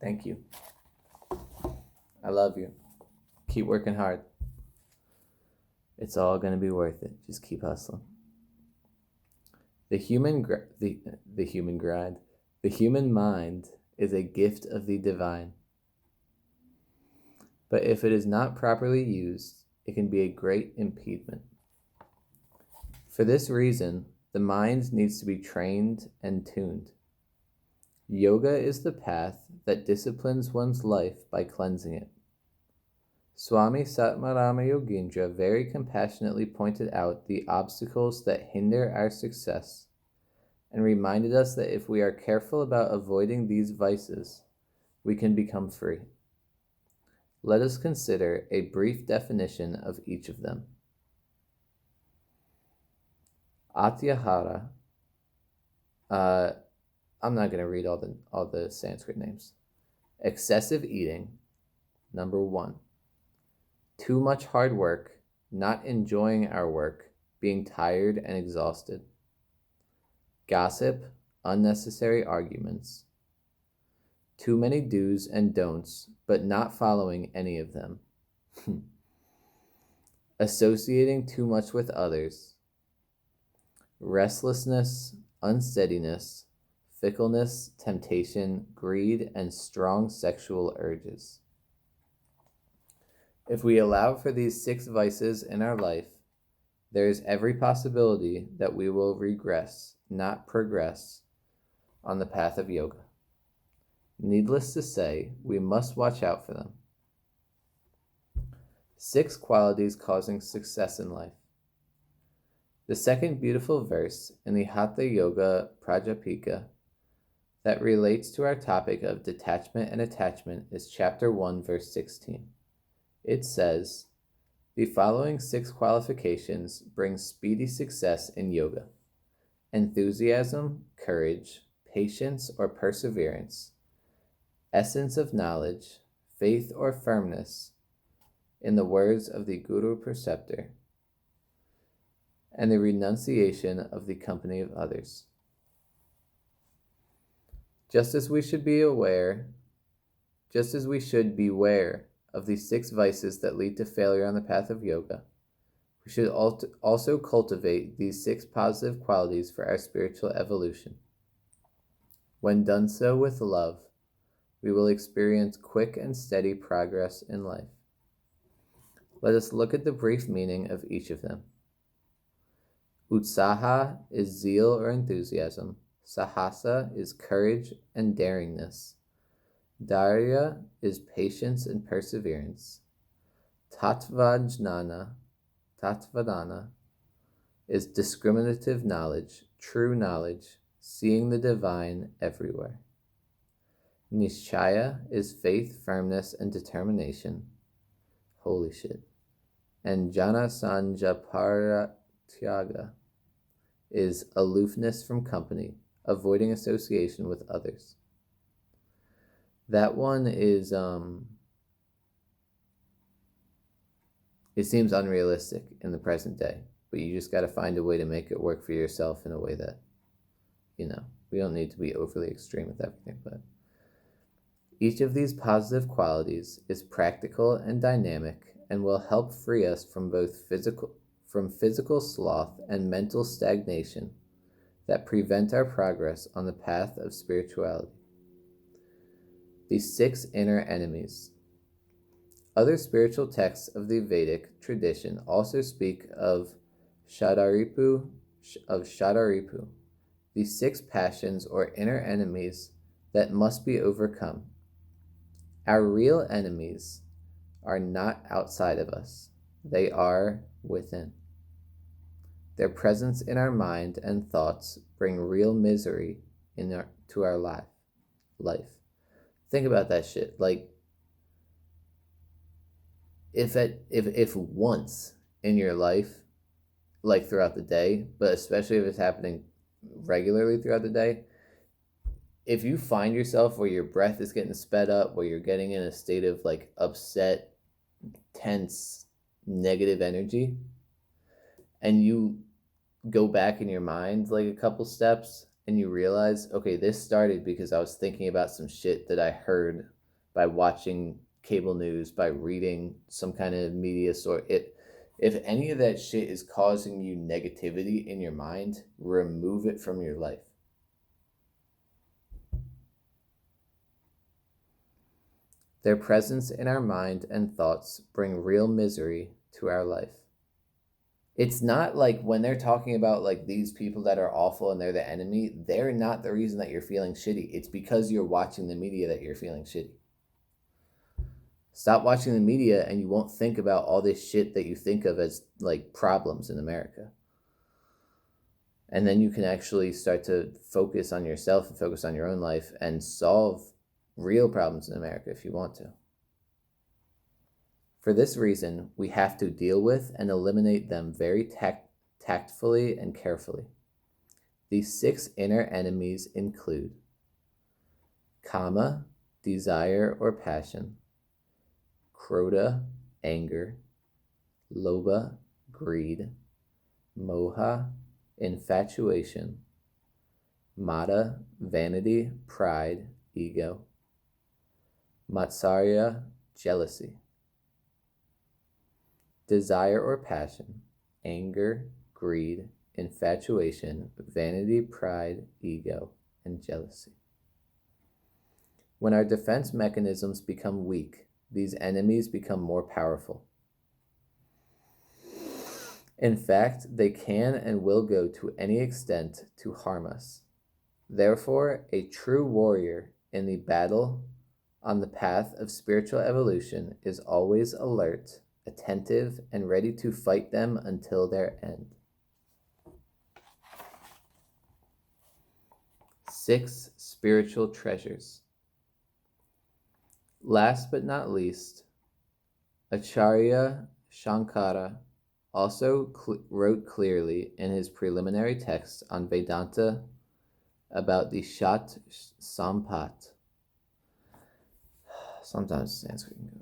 Thank you. I love you. Keep working hard. It's all going to be worth it. Just keep hustling. The human mind is a gift of the divine. But if it is not properly used, it can be a great impediment. For this reason, the mind needs to be trained and tuned. Yoga is the path that disciplines one's life by cleansing it. Swami Satmarama Yogindra very compassionately pointed out the obstacles that hinder our success and reminded us that if we are careful about avoiding these vices, we can become free. Let us consider a brief definition of each of them. Atyahara. I'm not going to read all the Sanskrit names. Excessive eating, number 1. Too much hard work, not enjoying our work, being tired and exhausted. Gossip, unnecessary arguments. Too many do's and don'ts, but not following any of them. Associating too much with others. Restlessness, unsteadiness, fickleness, temptation, greed, and strong sexual urges. If we allow for these 6 vices in our life, there is every possibility that we will regress, not progress, on the path of yoga. Needless to say, we must watch out for them. 6 qualities causing success in life. The second beautiful verse in the Hatha Yoga Prajapika that relates to our topic of detachment and attachment is chapter 1, verse 16. It says, the following 6 qualifications bring speedy success in yoga: enthusiasm, courage, patience or perseverance, essence of knowledge, faith or firmness, in the words of the Guru Preceptor, and the renunciation of the company of others. Just as we should beware of the 6 vices that lead to failure on the path of yoga, we should also cultivate these 6 positive qualities for our spiritual evolution. When done so with love, we will experience quick and steady progress in life. Let us look at the brief meaning of each of them. Utsaha is zeal or enthusiasm. Sahasa is courage and daringness. Dharya is patience and perseverance. Tatvadana is discriminative knowledge, true knowledge, seeing the divine everywhere. Nishchaya is faith, firmness, and determination. Holy shit. And Janasanjaparatyaga is aloofness from company, avoiding association with others. That one is, it seems unrealistic in the present day, but you just got to find a way to make it work for yourself in a way that, we don't need to be overly extreme with everything, but each of these positive qualities is practical and dynamic and will help free us from both physical sloth and mental stagnation that prevent our progress on the path of spirituality. The 6 inner enemies. Other spiritual texts of the Vedic tradition also speak of Shadaripu, the 6 passions or inner enemies that must be overcome. Our real enemies are not outside of us. They are within. Their presence in our mind and thoughts bring real misery to our life. Think about that shit. Like, if once in your life, like throughout the day, but especially if it's happening regularly throughout the day, if you find yourself where your breath is getting sped up, where you're getting in a state of like upset, tense, negative energy, and you go back in your mind like a couple steps and you realize, okay, this started because I was thinking about some shit that I heard by watching cable news, by reading some kind of media source. If any of that shit is causing you negativity in your mind, remove it from your life. Their presence in our mind and thoughts bring real misery to our life. It's not like when they're talking about like these people that are awful and they're the enemy, they're not the reason that you're feeling shitty. It's because you're watching the media that you're feeling shitty. Stop watching the media and you won't think about all this shit that you think of as like problems in America. And then you can actually start to focus on yourself and focus on your own life and solve real problems in America if you want to. For this reason, we have to deal with and eliminate them very tactfully and carefully. These 6 inner enemies include kama, desire or passion, krodha, anger, lobha, greed, moha, infatuation, mada, vanity, pride, ego, matsarya, jealousy. Desire or passion, anger, greed, infatuation, vanity, pride, ego, and jealousy. When our defense mechanisms become weak, these enemies become more powerful. In fact, they can and will go to any extent to harm us. Therefore, a true warrior in the battle on the path of spiritual evolution is always alert, attentive, and ready to fight them until their end. 6 spiritual treasures. Last but not least, Acharya Shankara also wrote clearly in his preliminary text on Vedanta about the Shat Sampat. Sometimes Sanskrit can go.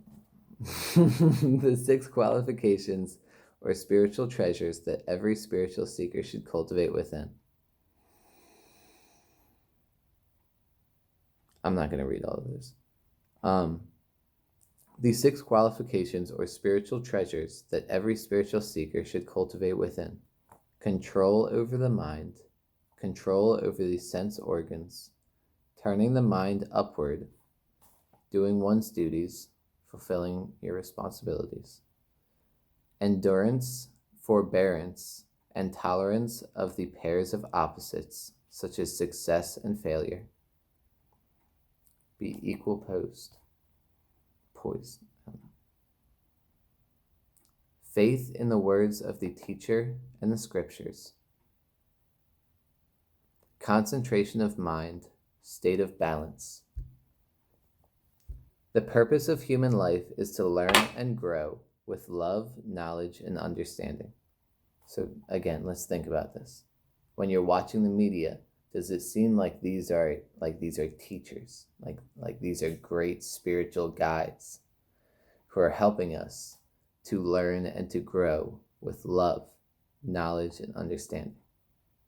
The 6 qualifications or spiritual treasures that every spiritual seeker should cultivate within. I'm not going to read all of this. These 6 qualifications or spiritual treasures that every spiritual seeker should cultivate within: control over the mind, control over the sense organs, turning the mind upward, doing one's duties, fulfilling your responsibilities, endurance, forbearance, and tolerance of the pairs of opposites, such as success and failure. Be equal poised. Faith in the words of the teacher and the scriptures. Concentration of mind, state of balance. The purpose of human life is to learn and grow with love, knowledge, and understanding. So again, let's think about this. When you're watching the media, does it seem like these are teachers, like these are great spiritual guides who are helping us to learn and to grow with love, knowledge, and understanding?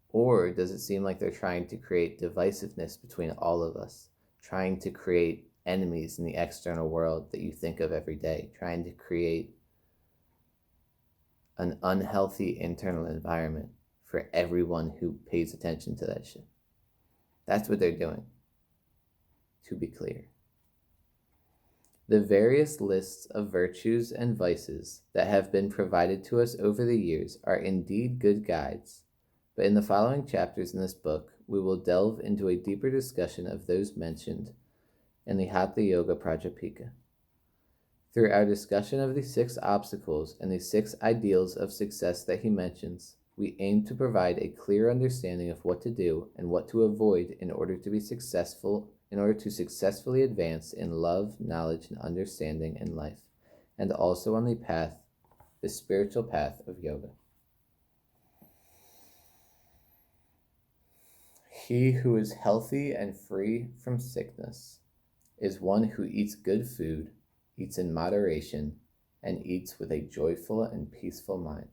Or does it seem like they're trying to create divisiveness between all of us, trying to create enemies in the external world that you think of every day, trying to create an unhealthy internal environment for everyone who pays attention to that shit? That's what they're doing, to be clear. The various lists of virtues and vices that have been provided to us over the years are indeed good guides, but in the following chapters in this book, we will delve into a deeper discussion of those mentioned in the Hatha Yoga Prajapika. Through our discussion of the 6 obstacles and the 6 ideals of success that he mentions, we aim to provide a clear understanding of what to do and what to avoid in order to successfully advance in love, knowledge, and understanding in life, and also on the spiritual path of yoga. He who is healthy and free from sickness is one who eats good food, eats in moderation, and eats with a joyful and peaceful mind.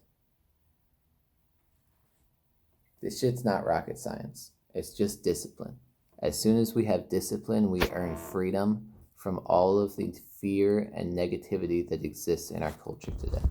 This shit's not rocket science. It's just discipline. As soon as we have discipline, we earn freedom from all of the fear and negativity that exists in our culture today.